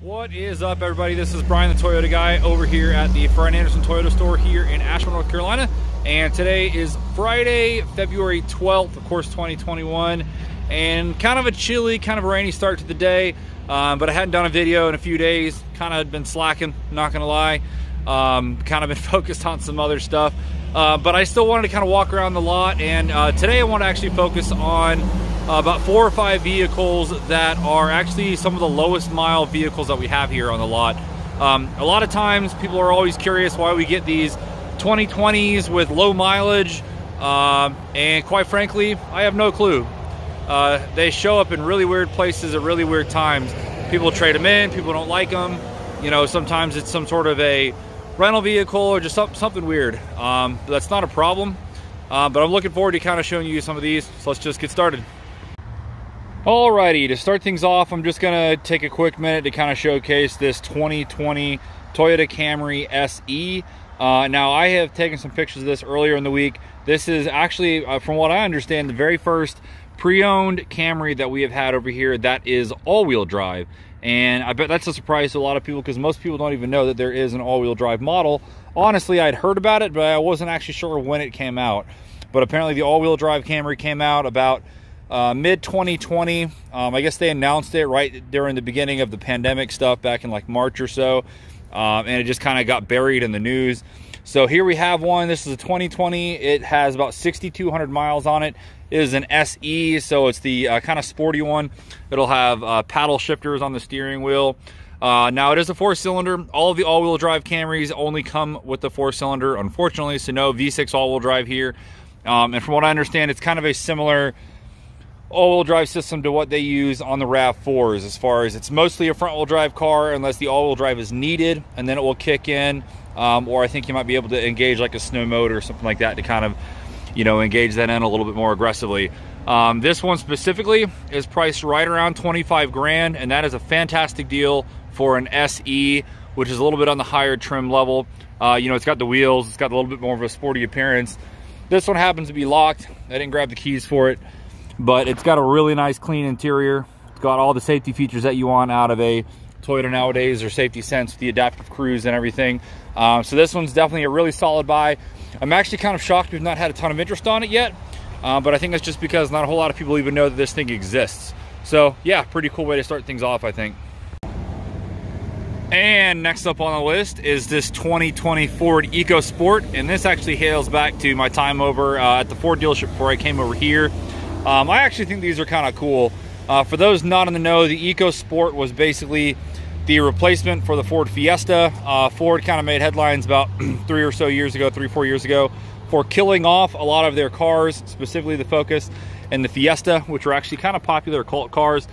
What is up, everybody? This is Brian, the Toyota guy, over here at the Brian Anderson Toyota store here in Asheville, North Carolina. And today is Friday, February 12th, of course, 2021. And kind of a chilly, kind of a rainy start to the day. But I hadn't done a video in a few days. Kind of had been slacking, not gonna lie. Kind of been focused on some other stuff. But I still wanted to kind of walk around the lot. And today I want to actually focus on about 4 or 5 vehicles that are actually some of the lowest mile vehicles that we have here on the lot. A lot of times people are always curious why we get these 2020s with low mileage, and quite frankly, I have no clue. They show up in really weird places at really weird times. People trade them in, people don't like them. You know, sometimes it's some sort of a rental vehicle or just something weird. That's not a problem, but I'm looking forward to kind of showing you some of these, so let's just get started. Alrighty, to start things off, I'm just gonna take a quick minute to kind of showcase this 2020 Toyota Camry SE. Now, I have taken some pictures of this earlier in the week. This is actually, from what I understand, the very first pre-owned Camry that we have had over here that is all-wheel drive. And I bet that's a surprise to a lot of people because most people don't even know that there is an all-wheel drive model. Honestly, I'd heard about it, but I wasn't actually sure when it came out. But apparently the all-wheel drive Camry came out about mid-2020. I guess they announced it right during the beginning of the pandemic stuff back in like March or so, and it just kind of got buried in the news. So here we have one. This is a 2020. It has about 6,200 miles on it. It is an SE, so it's the kind of sporty one. It'll have paddle shifters on the steering wheel. Now it is a 4-cylinder. All of the all-wheel drive Camrys only come with the 4-cylinder, unfortunately, so no V6 all-wheel drive here. And from what I understand, it's kind of a similar all-wheel drive system to what they use on the RAV4s, as far as it's mostly a front-wheel drive car unless the all-wheel drive is needed, and then it will kick in, or I think you might be able to engage like a snow mode or something like that to kind of, you know, engage that in a little bit more aggressively. This one specifically is priced right around 25 grand, and that is a fantastic deal for an SE, which is a little bit on the higher trim level. You know, it's got the wheels, it's got a little bit more of a sporty appearance. This one happens to be locked. I didn't grab the keys for it, but it's got a really nice clean interior. It's got all the safety features that you want out of a Toyota nowadays, or safety sense, the adaptive cruise and everything. So this one's definitely a really solid buy. I'm actually kind of shocked we've not had a ton of interest on it yet, but I think that's just because not a whole lot of people even know that this thing exists. So yeah, pretty cool way to start things off, I think. And next up on the list is this 2020 Ford EcoSport, and this actually hails back to my time over at the Ford dealership before I came over here. I actually think these are kind of cool. For those not in the know, the EcoSport was basically the replacement for the Ford Fiesta. Ford kind of made headlines about 3 or 4 years ago for killing off a lot of their cars, specifically the Focus and the Fiesta, which were actually kind of popular cult cars.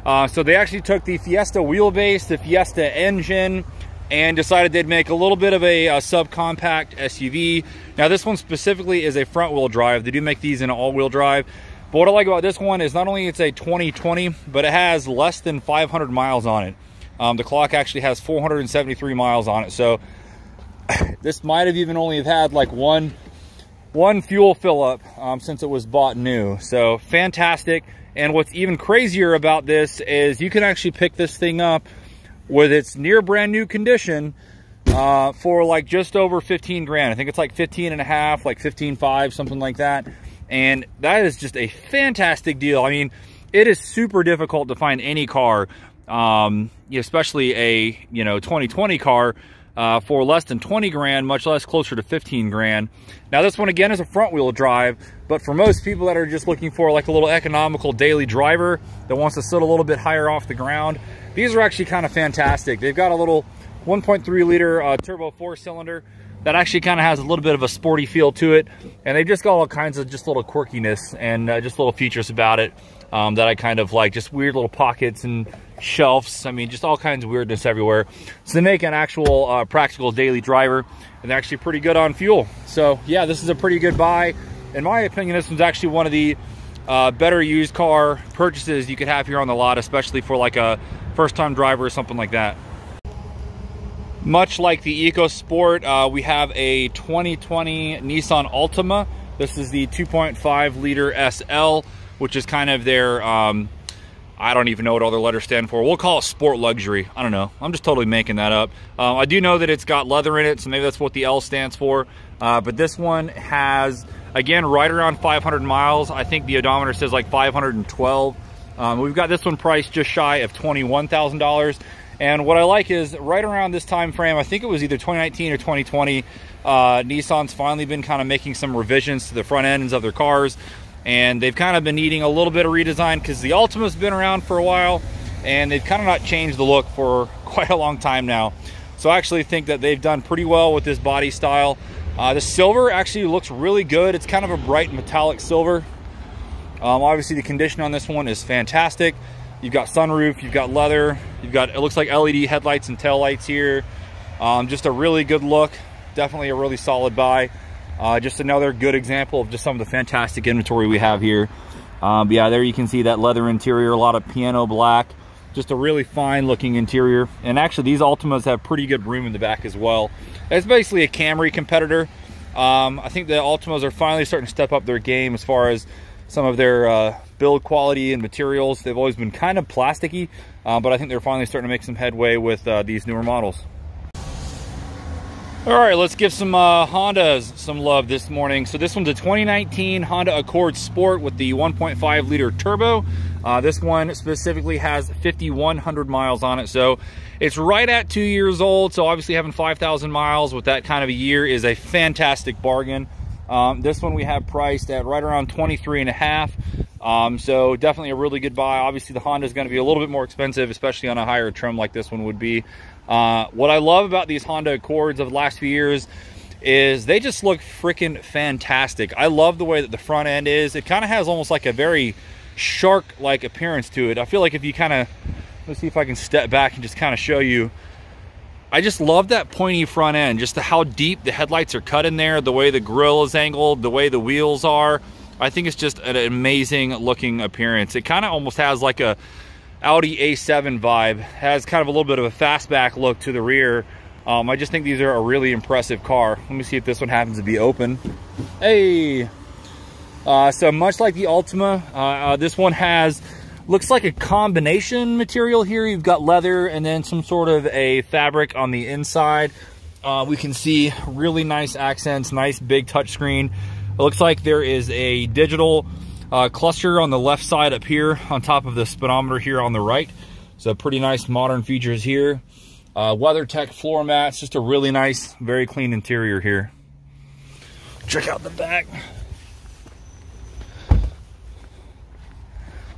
So they actually took the Fiesta wheelbase, the Fiesta engine, and decided they'd make a little bit of a subcompact SUV. Now this one specifically is a front wheel drive. They do make these in an all-wheel drive. But what I like about this one is not only it's a 2020, but it has less than 500 miles on it. The clock actually has 473 miles on it. So this might have even only had like one fuel fill up since it was bought new. So fantastic. And what's even crazier about this is you can actually pick this thing up with its near brand new condition for like just over 15 grand. I think it's like 15 and a half, like 15.5, something like that. And that is just a fantastic deal. I mean, it is super difficult to find any car, especially a 2020 car, for less than 20 grand, much less closer to 15 grand. Now this one again is a front wheel drive, but for most people that are just looking for like a little economical daily driver that wants to sit a little bit higher off the ground, these are actually kind of fantastic. They've got a little 1.3 liter turbo 4-cylinder that actually kind of has a little bit of a sporty feel to it, and they just got all kinds of just little quirkiness and just little features about it that I kind of like. Just weird little pockets and shelves. I mean, just all kinds of weirdness everywhere. So they make an actual practical daily driver, and they're actually pretty good on fuel. So yeah, this is a pretty good buy. In my opinion, this one's actually one of the better used car purchases you could have here on the lot, especially for like a first-time driver or something like that. Much like the EcoSport, we have a 2020 Nissan Altima. This is the 2.5 liter SL, which is kind of their I don't even know what all their letters stand for. We'll call it Sport Luxury. I don't know. I'm just totally making that up. I do know that it's got leather in it, so maybe that's what the L stands for. But this one has, again, right around 500 miles. I think the odometer says like 512. We've got this one priced just shy of $21,000. And what I like is right around this time frame, I think it was either 2019 or 2020, Nissan's finally been kind of making some revisions to the front ends of their cars. And they've kind of been needing a little bit of redesign because the Altima's been around for a while and they've kind of not changed the look for quite a long time now. So I actually think that they've done pretty well with this body style. The silver actually looks really good. It's kind of a bright metallic silver. Obviously the condition on this one is fantastic. You've got sunroof, you've got leather, you've got, it looks like LED headlights and tail lights here. Just a really good look. Definitely a really solid buy. Just another good example of just some of the fantastic inventory we have here. But yeah, there you can see that leather interior, a lot of piano black. Just a really fine looking interior. And actually these Altimas have pretty good room in the back as well. It's basically a Camry competitor. I think the Altimas are finally starting to step up their game as far as some of their build quality and materials. They've always been kind of plasticky, but I think they're finally starting to make some headway with these newer models. All right, let's give some Hondas some love this morning. So this one's a 2019 Honda Accord Sport with the 1.5 liter turbo. This one specifically has 5,100 miles on it. So it's right at 2 years old. So obviously having 5,000 miles with that kind of a year is a fantastic bargain. This one we have priced at right around 23.5. So definitely a really good buy. Obviously the Honda is going to be a little bit more expensive, especially on a higher trim like this one would be. What I love about these Honda Accords of the last few years is they just look freaking fantastic. I love the way that the front end is. It kind of has almost like a very shark-like appearance to it. I feel like if you kind of, let's see if I can step back and just kind of show you. I just love that pointy front end, just how deep the headlights are cut in there, the way the grille is angled, the way the wheels are. I think it's just an amazing looking appearance. It kind of almost has like a Audi A7 vibe. Has kind of a little bit of a fastback look to the rear. I just think these are a really impressive car. Let me see if this one happens to be open. Hey! So much like the Altima, this one has, looks like a combination material here. You've got leather and then some sort of a fabric on the inside. We can see really nice accents, nice big touchscreen. It looks like there is a digital cluster on the left side up here on top of the speedometer here on the right. So pretty nice modern features here. WeatherTech floor mats, just a really nice, very clean interior here. Check out the back.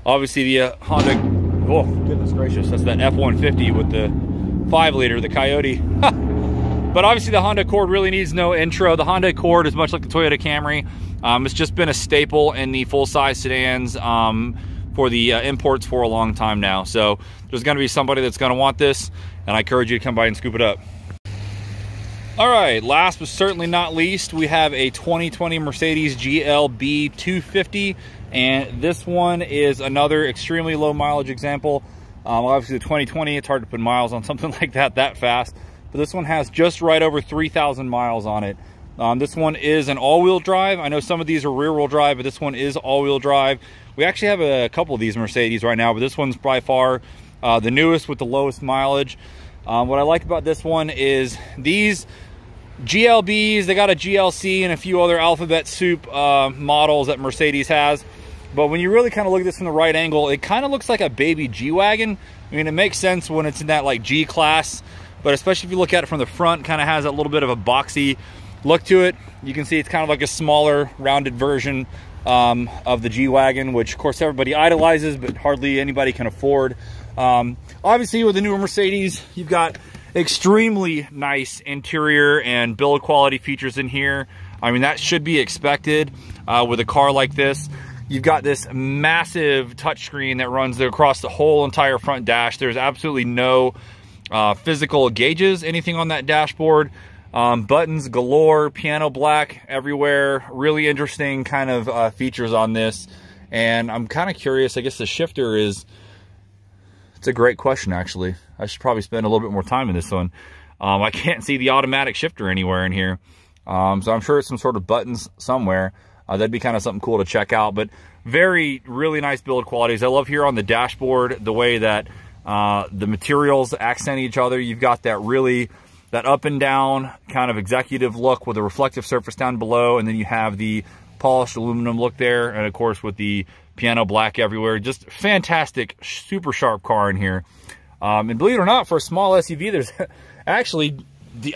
Obviously the Honda, oh goodness gracious, that's that F-150 with the 5 liter, the Coyote. But obviously the Honda Accord really needs no intro. The Honda Accord is much like the Toyota Camry. It's just been a staple in the full-size sedans for the imports for a long time now. So there's going to be somebody that's going to want this, and I encourage you to come by and scoop it up. All right, last but certainly not least, we have a 2020 Mercedes GLB 250, and this one is another extremely low mileage example. Obviously the 2020, it's hard to put miles on something like that fast, but this one has just right over 3,000 miles on it. This one is an all-wheel drive. I know some of these are rear-wheel drive, but this one is all-wheel drive. We actually have a couple of these Mercedes right now, but this one's by far the newest with the lowest mileage. What I like about this one is these GLBs, they got a GLC and a few other alphabet soup models that Mercedes has. But when you really kind of look at this from the right angle, it kind of looks like a baby G-Wagon. I mean, it makes sense when it's in that like G-Class, but especially if you look at it from the front, kind of has a little bit of a boxy look to it. You can see it's kind of like a smaller, rounded version of the G-Wagon, which of course everybody idolizes, but hardly anybody can afford. Obviously with the newer Mercedes, you've got extremely nice interior and build quality features in here. I mean, that should be expected with a car like this. You've got this massive touchscreen that runs across the whole entire front dash. There's absolutely no physical gauges, anything on that dashboard. Buttons galore, piano black everywhere. Really interesting kind of features on this. And I'm kind of curious, I guess the shifter is, it's a great question actually. I should probably spend a little bit more time in this one. I can't see the automatic shifter anywhere in here. So I'm sure it's some sort of buttons somewhere. That'd be kind of something cool to check out. But really nice build qualities. I love here on the dashboard the way that the materials accent each other. You've got that up and down kind of executive look with a reflective surface down below, and then you have the polished aluminum look there, and of course with the piano black everywhere. Just fantastic, super sharp car in here. And believe it or not, for a small SUV, there's actually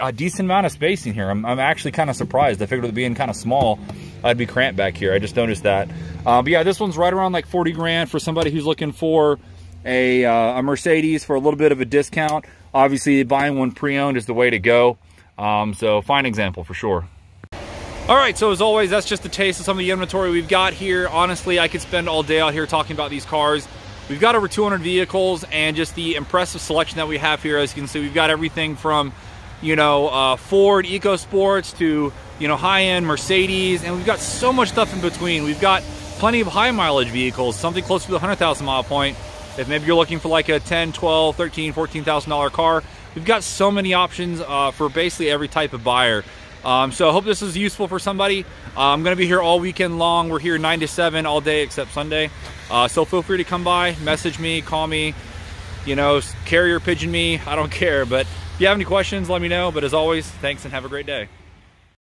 a decent amount of space in here. I'm actually kind of surprised. I figured with it being kind of small, I'd be cramped back here. I just noticed that. But yeah, this one's right around like 40 grand for somebody who's looking for a Mercedes for a little bit of a discount. Obviously, buying one pre-owned is the way to go. So fine example for sure. All right, so as always, that's just a taste of some of the inventory we've got here. Honestly, I could spend all day out here talking about these cars. We've got over 200 vehicles, and just the impressive selection that we have here. As you can see, we've got everything from, you know, Ford EcoSports to, you know, high-end Mercedes, and we've got so much stuff in between. We've got plenty of high mileage vehicles, something close to the 100,000 mile point. If maybe you're looking for like a $10, $12, $13, $14,000 car, we've got so many options for basically every type of buyer. So I hope this is useful for somebody. I'm going to be here all weekend long. We're here 9 to 7 all day except Sunday. So feel free to come by, message me, call me, you know, carrier pigeon me. I don't care. But if you have any questions, let me know. But as always, thanks and have a great day.